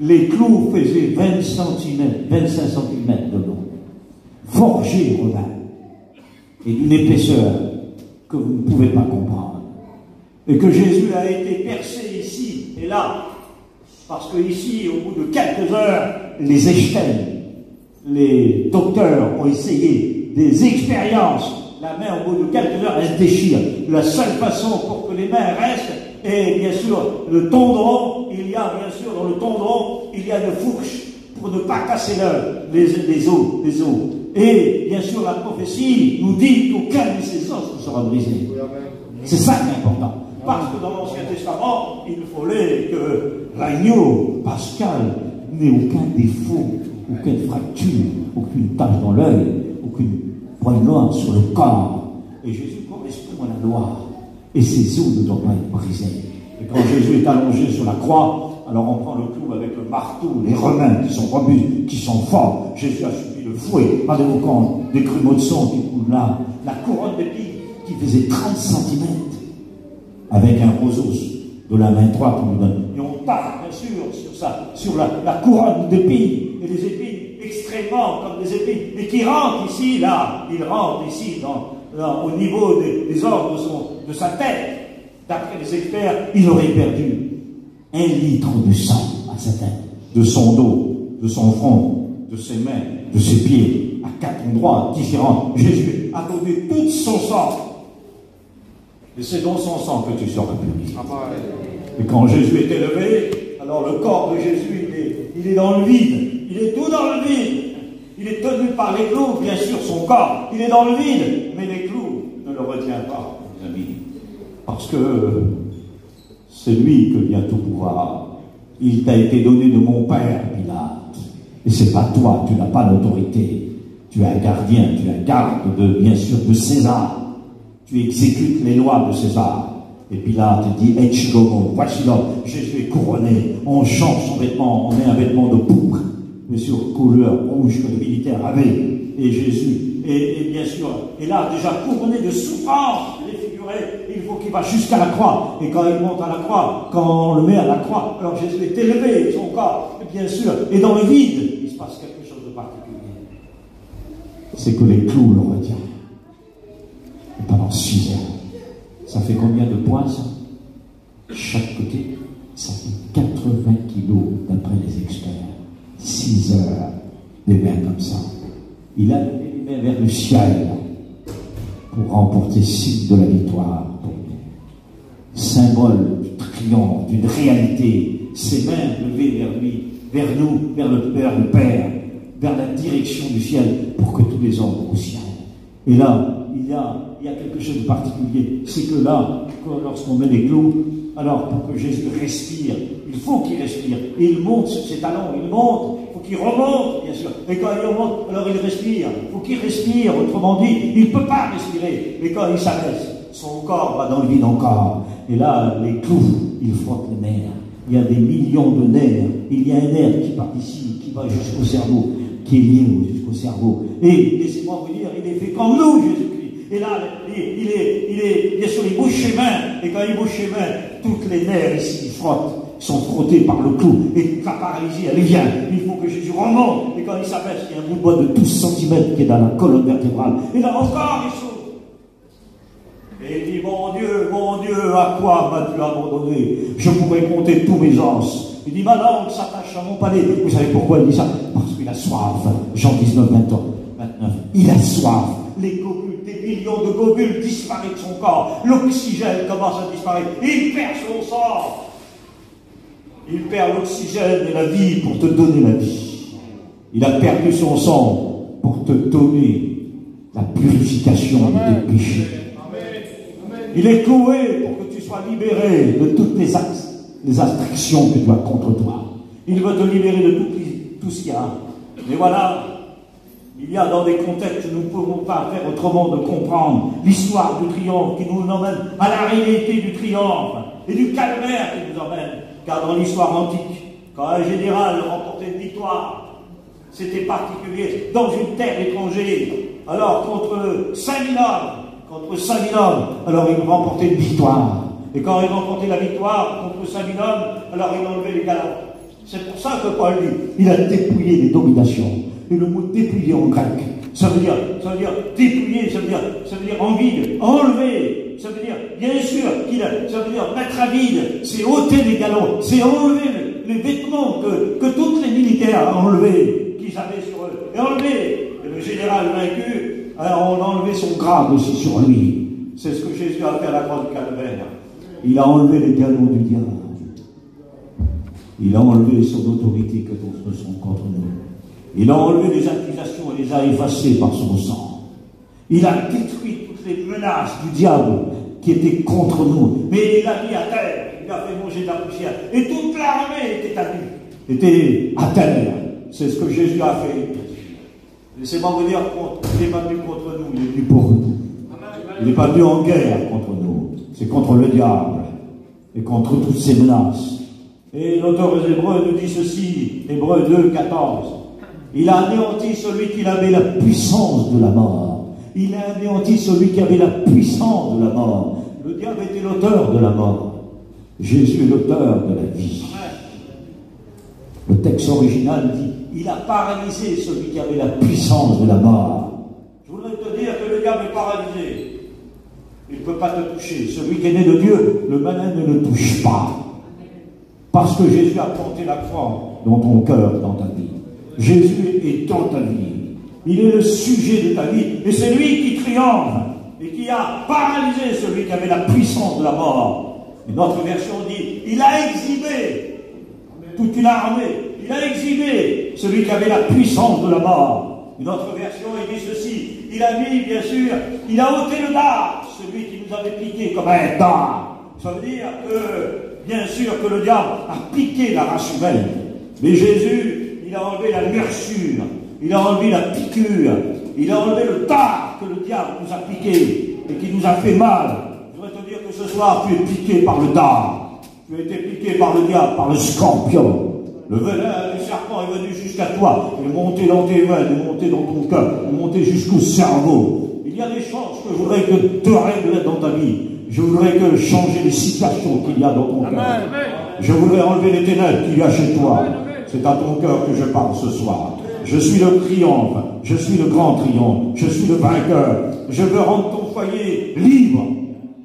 les clous faisaient 20 cm, 25 cm de long, forgés au main, et d'une épaisseur que vous ne pouvez pas comprendre. Et que Jésus a été percé ici et là, parce que ici, au bout de quelques heures, les échelles, les docteurs ont essayé des expériences. La main, au bout de quelques heures, elle se déchire. La seule façon pour que les mains restent, et bien sûr, le tendron, il y a bien sûr dans le tendron, il y a une fourche pour ne pas casser les os. Et bien sûr, la prophétie nous dit qu'aucun de ces os ne sera brisé. C'est ça qui est important. Parce que dans l'Ancien Testament, il fallait que l'agneau pascal n'ait aucun défaut, aucune fracture, aucune tache dans l'œil, aucune pointe noire sur le corps. Et Jésus correspond à la loi. Et ses os ne doivent pas être brisés. Et quand Jésus est allongé sur la croix, alors on prend le clou avec le marteau, les Romains qui sont robustes, qui sont forts. Jésus a subi le fouet. Rendez-vous compte des grumeaux de sang qui coulent là. La couronne d'épines qui faisait 30 cm. Avec un roseau de la main droite qu'on nous donne. Et on tape, bien sûr, sur la couronne d'épines. Et les épines extrêmement comme des épines. Et qui rentrent ici, là. Il rentre ici, au niveau des ordres de sa tête. D'après les experts, il aurait perdu 1 litre de sang à sa tête. De son dos, de son front, de ses mains, de ses pieds. À 4 endroits différents. Jésus a donné tout son sang Et c'est dans son sang que tu seras puni. Et quand Jésus est élevé, alors le corps de Jésus, il est dans le vide. Il est tout dans le vide. Il est tenu par les clous, bien sûr, son corps. Il est dans le vide. Mais les clous ne le retiennent pas, mes amis. Parce que c'est lui que vient tout pouvoir. Il t'a été donné de mon Père, Pilate. Et c'est pas toi, tu n'as pas l'autorité. Tu es un gardien, tu es un garde, bien sûr, de César. Tu exécutes les lois de César. Et Pilate dit, Ecce homo, voici l'homme. Jésus est couronné. On change son vêtement, on met un vêtement de pourpre, mais sur couleur rouge que le militaire avait. Et Jésus, et bien sûr, et là, déjà couronné de souffrance, défiguré, il faut qu'il va jusqu'à la croix. Et quand il monte à la croix, quand on le met à la croix, alors Jésus est élevé, son corps, bien sûr, et dans le vide, il se passe quelque chose de particulier. C'est que les clous le retiennent. Et pendant 6 heures. Ça fait combien de poids, ça? Chaque côté, ça fait 80 kilos, d'après les experts. 6 heures, des mains comme ça. Il a levé les mains vers le ciel pour remporter signe de la victoire. Symbole du triomphe, d'une réalité. Ses mains levées vers lui, vers nous, vers le Père, vers la direction du ciel, pour que tous les hommes vont au ciel. Et là, il y a quelque chose de particulier. C'est que là, lorsqu'on met les clous, alors pour que Jésus respire, il faut qu'il respire. Et il monte sur ses talons, il monte, il faut qu'il remonte, bien sûr. Et quand il remonte, alors il respire. Il faut qu'il respire, autrement dit, il ne peut pas respirer. Et quand il s'abaisse, son corps va dans le vide encore. Et là, les clous, il frotte les nerfs. Il y a des millions de nerfs. Il y a un nerf qui part ici, qui va jusqu'au cerveau, qui est lié jusqu'au cerveau. Et laissez-moi vous dire, il est fait comme nous, Jésus-Christ. Et là, il est, bien sûr, il bouge ses mains. Et quand il bouge ses mains, toutes les nerfs ici sont frottés par le clou. Et toute la paralysie, elle vient. Il faut que Jésus remonte. Et quand il s'abaisse, il y a un bout de bois de 12 cm qui est dans la colonne vertébrale. Et là encore, il s'ouvre. Et il dit, mon Dieu, à quoi m'as-tu abandonné? Je pourrais compter tous mes os. Il dit, ma langue s'attache à mon palais. Vous savez pourquoi il dit ça? Parce qu'il a soif. Jean 19, 29. Il a soif. Les globules, des millions de globules disparaissent de son corps. L'oxygène commence à disparaître. Il perd son sang. Il perd l'oxygène et la vie pour te donner la vie. Il a perdu son sang pour te donner la purification de tes péchés. Il est cloué pour que tu sois libéré de toutes les attractions que tu as contre toi. Il veut te libérer de tout ce qu'il y a. Mais voilà, il y a dans des contextes que nous ne pouvons pas faire autrement de comprendre l'histoire du triomphe qui nous emmène à la réalité du triomphe et du calvaire qui nous emmène. Car dans l'histoire antique, quand un général remportait une victoire, c'était particulier dans une terre étrangère. Alors contre 5000 hommes, alors il remportait une victoire. Et quand il remportait la victoire contre 5000 hommes, alors il enlevait les galons. C'est pour ça que Paul dit, il a dépouillé les dominations. Et le mot dépouiller en grec, ça veut dire dépouiller, ça veut dire en vide, enlever. Ça veut dire, bien sûr, ça veut dire mettre à vide, c'est ôter les galons, c'est enlever les vêtements que tous les militaires ont enlevés, qu'ils avaient sur eux, et enlever. Et le général vaincu, alors on a enlevé son grade aussi sur lui. C'est ce que Jésus a fait à la croix du calvaire. Il a enlevé les galons du diable. Il a enlevé son autorité que d'autres sont contre nous. Il a enlevé les accusations et les a effacées par son sang. Il a détruit toutes les menaces du diable qui étaient contre nous. Mais il l'a mis à terre. Il a fait manger de la poussière. Et toute l'armée était à terre. C'est ce que Jésus a fait. Laissez-moi vous dire, il n'est pas venu contre nous, il est venu pour nous. Il n'est pas venu en guerre contre nous. C'est contre le diable et contre toutes ces menaces. Et l'auteur des Hébreux nous dit ceci, Hébreux 2, 14. Il a anéanti celui qui avait la puissance de la mort. Il a anéanti celui qui avait la puissance de la mort. Le diable était l'auteur de la mort. Jésus est l'auteur de la vie. Le texte original dit, il a paralysé celui qui avait la puissance de la mort. Je voudrais te dire que le diable est paralysé. Il ne peut pas te toucher. Celui qui est né de Dieu, le malin ne le touche pas. Parce que Jésus a porté la croix dans ton cœur, dans ta vie. Jésus est dans ta vie. Il est le sujet de ta vie. Et c'est lui qui triomphe. et qui a paralysé celui qui avait la puissance de la mort. Et notre version dit, il a exhibé toute une armée, il a exhibé celui qui avait la puissance de la mort. Et notre version, il dit ceci, il a mis, bien sûr, il a ôté le dard, celui qui nous avait piqué comme un dard. Ça veut dire que, bien sûr, que le diable a piqué la race humaine. Mais Jésus, il a enlevé la meurtrissure, il a enlevé la piqûre, il a enlevé le dard que le diable nous a piqué et qui nous a fait mal. Je voudrais te dire que ce soir, tu es piqué par le dard. Tu as été piqué par le diable, par le scorpion. Le venin du serpent est venu jusqu'à toi. Il est monté dans tes veines, il est monté dans ton cœur, il est monté jusqu'au cerveau. Il y a des choses que je voudrais que tu règles dans ta vie. Je voudrais que changer les situations qu'il y a dans ton cœur. Je voudrais enlever les ténèbres qu'il y a chez toi. C'est à ton cœur que je parle ce soir. Je suis le triomphe, je suis le grand triomphe, je suis le vainqueur. Je veux rendre ton foyer libre.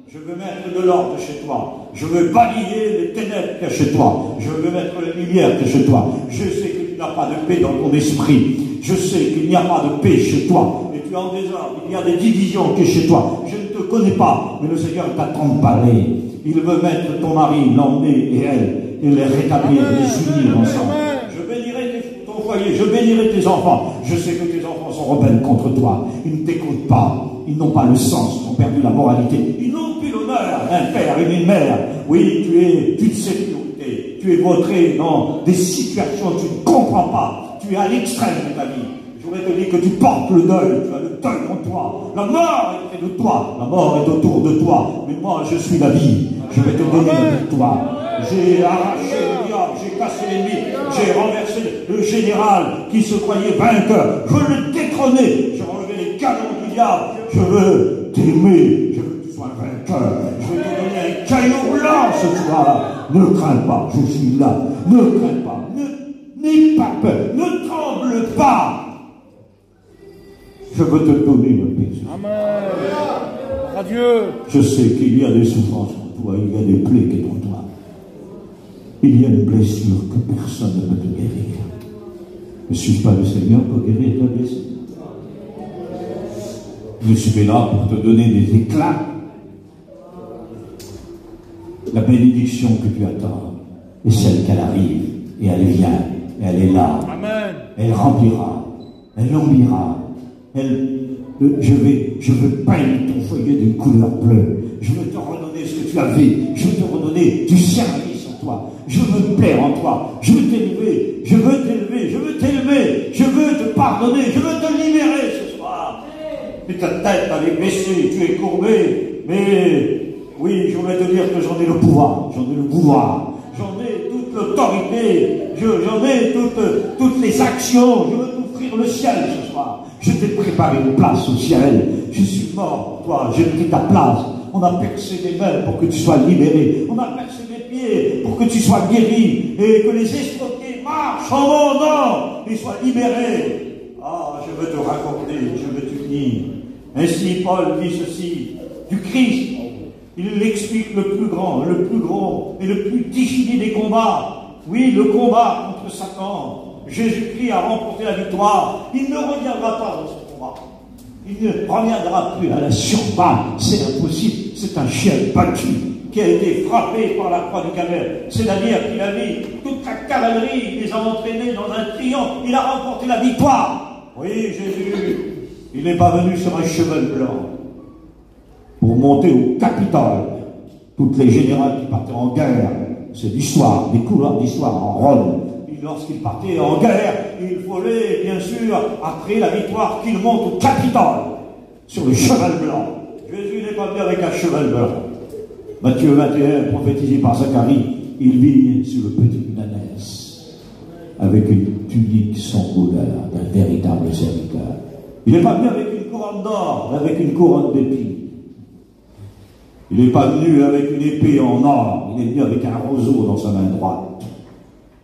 Je veux mettre de l'ordre chez toi. Je veux balayer les ténèbres qu'il y a chez toi. Je veux mettre la lumière qu'il y a chez toi. Je sais que tu n'as pas de paix dans ton esprit. Je sais qu'il n'y a pas de paix chez toi. Et tu es en désordre. Il y a des divisions qui sont chez toi. Je ne te connais pas, mais le Seigneur t'attend de parler. Il veut mettre ton mari, l'emmener et elle, et les rétablir, les unir ensemble. Je bénirai ton foyer, je bénirai tes enfants. Je sais que tes enfants sont rebelles contre toi. Ils ne t'écoutent pas. Ils n'ont pas le sens, ils ont perdu la moralité. Ils n'ont plus l'honneur d'un père et d'une mère. Oui, tu es d'une sécurité. Tu es vautré dans des situations que tu ne comprends pas. Tu es à l'extrême de ta vie. Je voudrais te dire que tu portes le deuil. Tu as le deuil en toi. La mort est près de toi. La mort est autour de toi. Mais moi, je suis la vie. Je vais te donner la victoire. J'ai arraché le diable, j'ai cassé l'ennemi, j'ai renversé le général qui se croyait vainqueur. Je veux le détrôner. J'ai enlevé les canons du diable. Je veux t'aimer. Je veux que tu sois vainqueur. Je veux te donner un caillou blanc ce soir. Ne crains pas, je suis là. Ne crains pas. N'aie pas peur. Ne tremble pas. Je veux te donner le paix. Amen. Adieu. Je sais qu'il y a des souffrances en toi, il y a des plaies qui sont en toi. Il y a une blessure que personne ne peut te guérir. Ne suis pas le Seigneur pour guérir ta blessure. Je suis là pour te donner des éclats. La bénédiction que tu attends est celle qu'elle arrive. Et elle vient. Et elle est là. Amen. Elle remplira. Elle ombrira. Je veux peindre ton foyer d'une couleur bleue. Je veux te redonner ce que tu avais. Je veux te redonner du service en toi. Je veux me plaire en toi. Je veux t'élever. Je veux t'élever. Je veux t'élever. Je veux te pardonner. Je veux te libérer ce soir. Mais ta tête avait baissé. Tu es courbé. Mais oui, je voudrais te dire que j'en ai le pouvoir. J'en ai le pouvoir. J'en ai toute l'autorité. J'en ai toutes les actions. Je veux t'offrir le ciel ce soir. Je t'ai préparé une place au ciel. Je suis mort pour toi. J'ai pris ta place. On a percé les mains pour que tu sois libéré. On a percé les pieds pour que tu sois guéri. Et que les escroqués marchent en mon nom et soient libérés. Ah, je veux te raconter. Je veux t'unir. Ainsi, Paul dit ceci du Christ. Il explique le plus grand et le plus difficile des combats. Oui, le combat contre Satan. Jésus-Christ a remporté la victoire. Il ne reviendra pas dans ce combat. Il ne reviendra plus à la surballe. C'est impossible. C'est un chien battu qui a été frappé par la croix du calvaire. C'est-à-dire qu'il a mis toute la cavalerie, il les a entraînés dans un triomphe. Il a remporté la victoire. Oui, Jésus, il n'est pas venu sur un cheval blanc pour monter au Capitole. Toutes les générales qui partaient en guerre, c'est l'histoire, des couleurs d'histoire en Rome. Lorsqu'il partait en guerre, il fallait, bien sûr, après la victoire, qu'il monte au Capitole, sur le cheval blanc. Jésus n'est pas venu avec un cheval blanc. Matthieu 21, prophétisé par Zacharie, il vit sur le petit ânesse, avec une tunique sans couleur, d'un véritable serviteur. Il n'est pas venu avec une couronne d'or, mais avec une couronne d'épines. Il n'est pas venu avec une épée en or, il est venu avec un roseau dans sa main droite.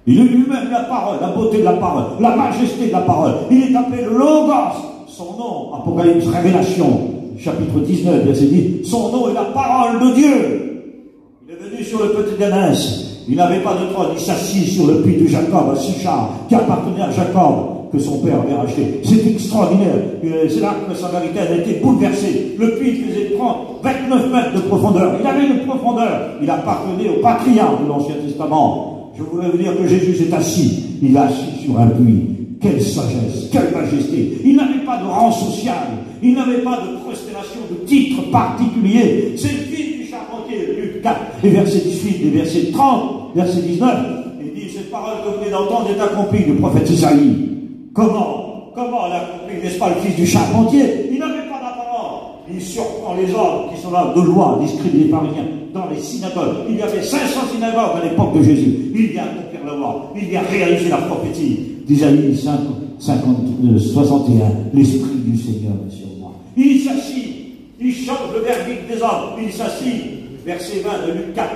Il est lui-même la parole, la beauté de la parole, la majesté de la parole. Il est appelé le Logos. Son nom, Apocalypse, Révélation, chapitre 19, verset 10. Son nom est la parole de Dieu. Il est venu sur le petit ânesse. Il n'avait pas de trône. Il s'assit sur le puits de Jacob, à Sichar, qui appartenait à Jacob. que son père avait racheté. C'est extraordinaire. C'est là que le Samaritain a été bouleversé. Le puits faisait 29 mètres de profondeur. Il avait une profondeur. Il appartenait au patriarche de l'Ancien Testament. Je voulais vous dire que Jésus s'est assis. Il est assis sur un puits. Quelle sagesse, quelle majesté. Il n'avait pas de rang social. Il n'avait pas de constellation de titre particulier. C'est le fils du charpentier, Luc 4, et verset 18, et verset 30, verset 19. Il dit, cette parole que vous venez d'entendre est accomplie du prophète Isaïe. Comment l'accomplit, n'est-ce pas, le fils du charpentier? Il n'avait pas d'apparence. Il surprend les hommes qui sont là de loi, des scribes et des pharisiens, dans les synagogues. Il y avait 500 synagogues à l'époque de Jésus. Il vient accomplir la loi. Il vient réaliser la prophétie d'Isaïe 61. L'Esprit du Seigneur est sur moi. Il s'assit. Il change le verdict des hommes. Il s'assit. Verset 20 de Luc 4.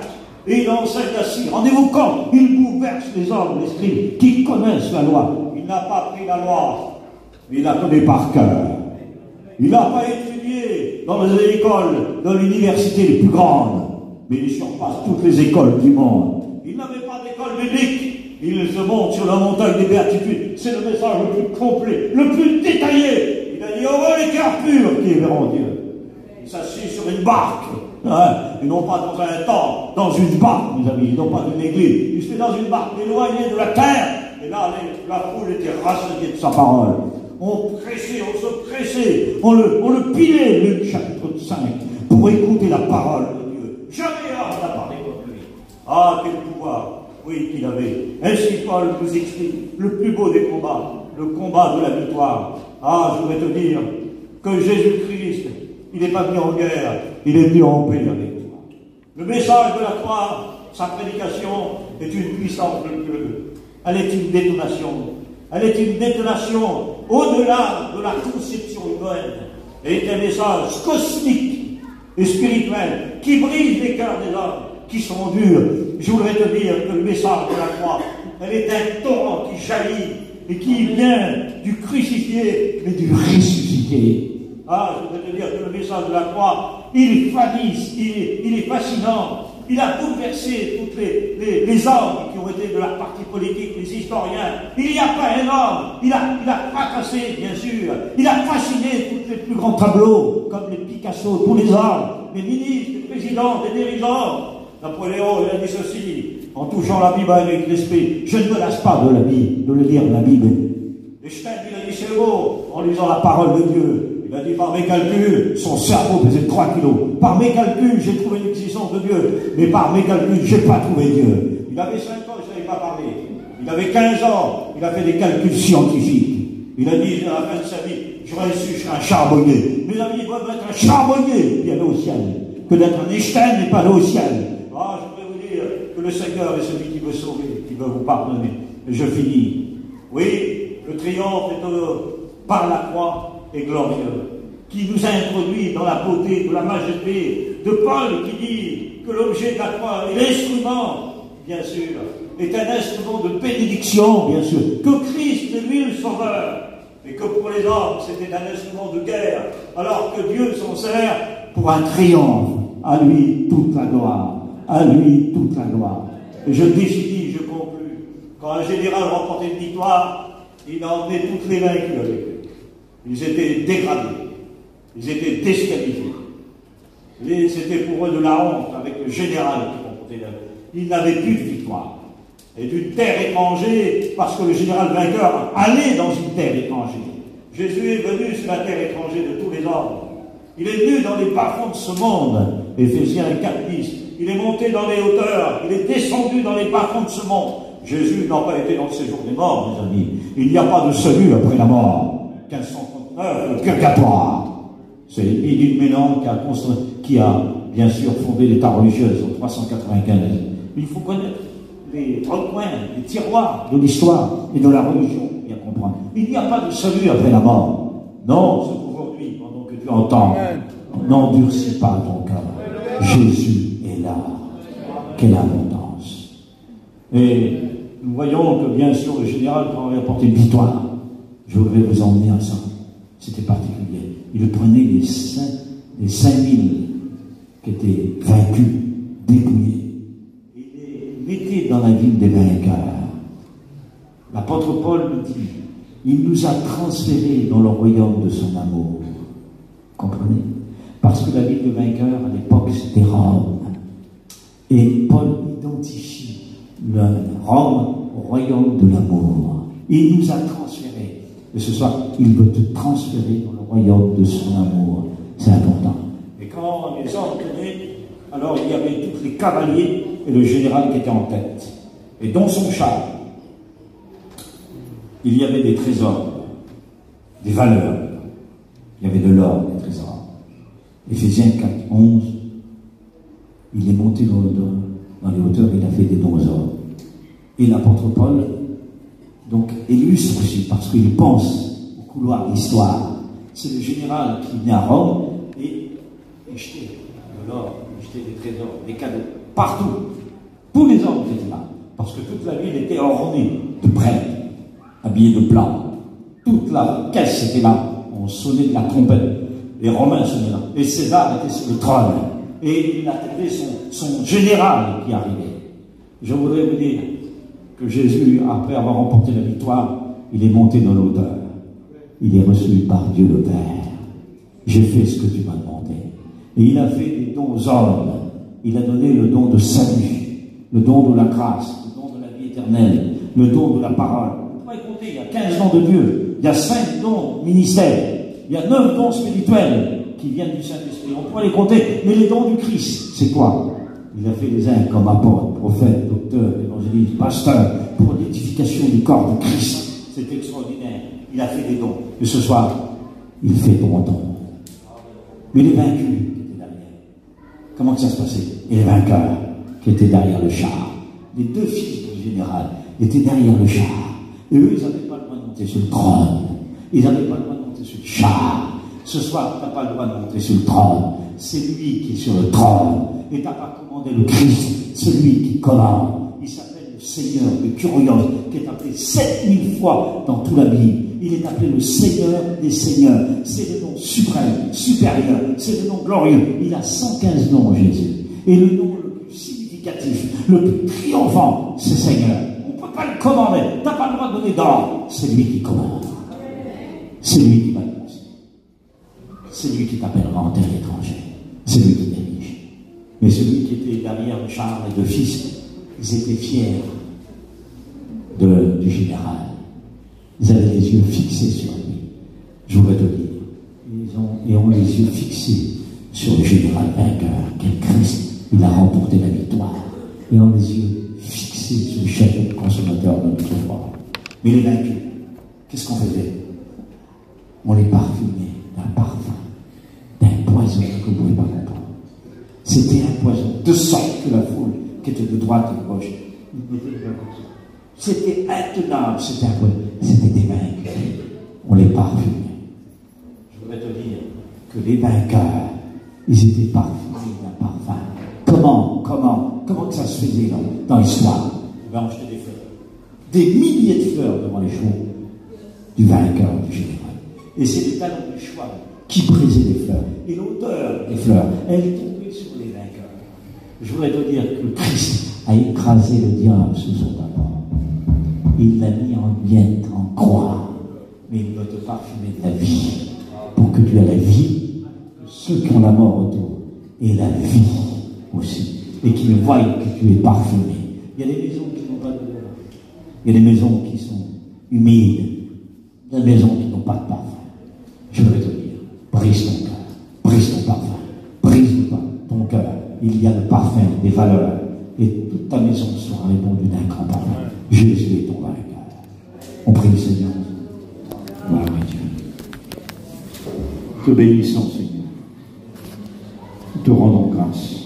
Et il enseigne assis. Rendez-vous compte. Il bouleverse les hommes, les scribes, qui connaissent la loi. Il n'a pas pris la loi, mais il la connaît par cœur. Il n'a pas étudié dans les écoles, dans l'université les plus grandes, mais il surpasse toutes les écoles du monde. Il n'avait pas d'école biblique. Il se monte sur la montagne des béatitudes. C'est le message le plus complet, le plus détaillé. Il a dit, heureux les cœurs purs qui verront Dieu. Il s'assit sur une barque. Et non pas dans un temple, dans une barque, mes amis, non pas dans une église. Il se fait dans une barque éloignée de la terre. Et là, la foule était rassasiée de sa parole. On pressait, on se pressait, on le pilait, Luc chapitre 5, pour écouter la parole de Dieu. Jamais homme n'a parlé contre lui. Ah, quel pouvoir, oui, qu'il avait. Ainsi, Paul nous explique le plus beau des combats, le combat de la victoire. Ah, je voudrais te dire que Jésus-Christ, il n'est pas venu en guerre, il est venu en paix avec toi. Le message de la croix, sa prédication, est une puissance de Dieu. Elle est une détonation. Elle est une détonation au-delà de la conception humaine. Elle est un message cosmique et spirituel qui brise les cœurs des hommes qui sont durs. Je voudrais te dire que le message de la croix, elle est un torrent qui jaillit et qui vient du crucifié mais du ressuscité. Ah, je voudrais te dire que le message de la croix, il fanise, il est fascinant. Il a bouleversé toutes les hommes qui ont été de la partie politique, les historiens. Il n'y a pas un homme. Il a fracassé, bien sûr. Il a fasciné tous les plus grands tableaux, comme les Picasso, tous les hommes, les ministres, les présidents, les dirigeants. Napoléon, il a dit ceci, en touchant la Bible avec l'esprit. Je ne me lasse pas de le lire, la Bible. Et Stein, il a dit c'est le mot, en lisant la parole de Dieu. Il a dit, par mes calculs, son cerveau pesait 3 kilos. Par mes calculs, j'ai trouvé l'existence de Dieu. Mais par mes calculs, je n'ai pas trouvé Dieu. Il avait 5 ans, il ne savait pas parler. Il avait 15 ans, il a fait des calculs scientifiques. Il a dit, à la fin de sa vie, j'aurais su, je serais un charbonnier. Mes amis, il doivent être un charbonnier et aller au ciel. Que d'être un Einstein et pas aller au ciel. Ah, je voudrais vous dire que le Seigneur est celui qui veut sauver, qui veut vous pardonner. Et je finis. Oui, le triomphe est par la croix. Et glorieux, qui nous a introduit dans la beauté, de la majesté de Paul qui dit que l'objet de la croix et l'instrument, bien sûr, est un instrument de bénédiction, bien sûr, que Christ est lui le sauveur, et que pour les hommes c'était un instrument de guerre, alors que Dieu s'en sert pour un triomphe. À lui toute la gloire, à lui toute la gloire. Et je décidis, je conclus, quand un général remportait une victoire, il a emmené toutes les vaincus avec lui. Ils étaient dégradés, ils étaient disqualifiés. C'était pour eux de la honte avec le général qui remportait la victoire. Ils n'avaient plus de victoire. Et d'une terre étrangère, parce que le général vainqueur allait dans une terre étrangère. Jésus est venu sur la terre étrangère de tous les hommes. Il est venu dans les bas-fonds de ce monde. Éphésiens 4:10. Il est monté dans les hauteurs, il est descendu dans les bas-fonds de ce monde. Jésus n'a pas été dans le séjour des morts, mes amis. Il n'y a pas de salut après la mort. 1539, le purgatoire. C'est Édith Mélan qui a bien sûr fondé l'État religieux en 395. Il faut connaître les recoins, les tiroirs de l'histoire et de la religion pour bien comprendre. Il n'y a pas de salut après la mort. Non, c'est aujourd'hui, pendant que tu entends. N'endurcis pas ton cœur. Jésus est là. Quelle abondance. Et nous voyons que bien sûr le général, quand il a apporté une victoire, je voudrais vous emmener à ça. C'était particulier. Il prenait les 5000 qui étaient vaincus, dépouillés. Il les mettait dans la ville des vainqueurs. L'apôtre Paul nous dit, Il nous a transférés dans le royaume de son amour. Comprenez? Parce que la ville de vainqueur, à l'époque, c'était Rome. Et Paul identifie Rome au royaume de l'amour. Il nous a transférés. Et ce soir, il veut te transférer dans le royaume de son amour. C'est important. Et quand les hommes tenaient, alors il y avait tous les cavaliers et le général qui était en tête. Et dans son char, il y avait des trésors, des valeurs. Il y avait de l'or, des trésors. Éphésiens 4, 11, il est monté dans les hauteurs, il a fait des dons aux hommes. Et l'apôtre Paul, donc, illustre aussi, parce qu'il pense au couloir de l'histoire. C'est le général qui venait à Rome et jetait de l'or, jetait des trésors, des cadeaux, partout. Tous les hommes étaient là, parce que toute la ville était ornée de prêtres, habillés de blanc. Toute la caisse était là. On sonnait de la trompette. Les Romains sonnaient là. Et César était sur le trône. Et il attendait son général qui arrivait. Je voudrais vous dire que Jésus, après avoir remporté la victoire, il est monté dans l'auteur. Il est reçu par Dieu le Père. J'ai fait ce que tu m'as demandé. Et il a fait des dons aux hommes. Il a donné le don de salut, le don de la grâce, le don de la vie éternelle, le don de la parole. Vous pouvez compter, il y a 15 dons de Dieu, il y a 5 dons ministères, il y a 9 dons spirituels qui viennent du Saint-Esprit. On pourrait les compter, mais les dons du Christ, c'est quoi? Il a fait les uns comme apôtres, prophètes, docteurs, évangélistes, pasteurs, pour l'édification du corps du Christ. C'est extraordinaire. Il a fait des dons. Et ce soir, il fait bon don. Mais les vaincus qui étaient derrière, comment que ça se passait? Et les vainqueurs qui étaient derrière le char. Les 2 fils du général étaient derrière le char. Et eux, ils n'avaient pas le droit de monter sur le trône. Ils n'avaient pas le droit de monter sur le char. Ce soir, tu n'as pas le droit de monter sur le trône. C'est lui qui est sur le trône. Et tu n'as pas commandé le Christ. C'est lui qui commande. Il s'appelle le Seigneur, le Kyrios, qui est appelé 7000 fois dans toute la Bible. Il est appelé le Seigneur des Seigneurs. C'est le nom suprême, supérieur. C'est le nom glorieux. Il a 115 noms, Jésus. Et le nom le plus significatif, le plus triomphant, c'est Seigneur. On ne peut pas le commander. Tu n'as pas le droit de donner d'ordre. C'est lui qui commande. C'est lui qui va le penser. C'est lui qui t'appellera en terre étrangère. C'est lui qui dirige. Mais celui qui était derrière le char et 2 fils, ils étaient fiers du général. Ils avaient les yeux fixés sur lui. Je voudrais te dire. Ils ont les yeux fixés sur le général vainqueur, qui est Christ. Il a remporté la victoire. Ils ont les yeux fixés sur le chef consommateur de notre foi. Mais les vaincus, qu'est-ce qu'on faisait? On les parfumait d'un parfum, d'un poison que vous ne pouvez pas comprendre. C'était un poison, de sorte que la foule qui était de droite et de gauche, c'était intenable, c'était un poison. C'était des vaincus. On les parfumait. Je voudrais te dire que les vainqueurs, ils étaient parfumés d'un parfum. Comment que ça se faisait dans l'histoire? On va en jeter des fleurs. Des milliers de fleurs devant les chevaux du vainqueur, du général. Et c'est les talons du cheval qui brisaient les fleurs. Et l'odeur des fleurs, elle est tombée sur les vainqueurs. Je voudrais te dire que Christ a écrasé le diable sous son talon. Il l'a mis en miettes, en croix. Mais il doit te parfumer de la vie. Pour que tu aies la vie, ceux qui ont la mort autour, et la vie aussi. Et qui voient que tu es parfumé. Il y a des maisons qui n'ont pas de l'odeur. Il y a des maisons qui sont humides. Il y a des maisons qui n'ont pas de parfum. Je voudrais te dire, brise ton cœur, brise ton parfum, brise ton cœur. Il y a le parfum des valeurs et toute ta maison sera répandue d'un grand parfum. Jésus est ton vainqueur. On prie le Seigneur. Gloire à Dieu. Te bénissons, Seigneur. Te rendons grâce.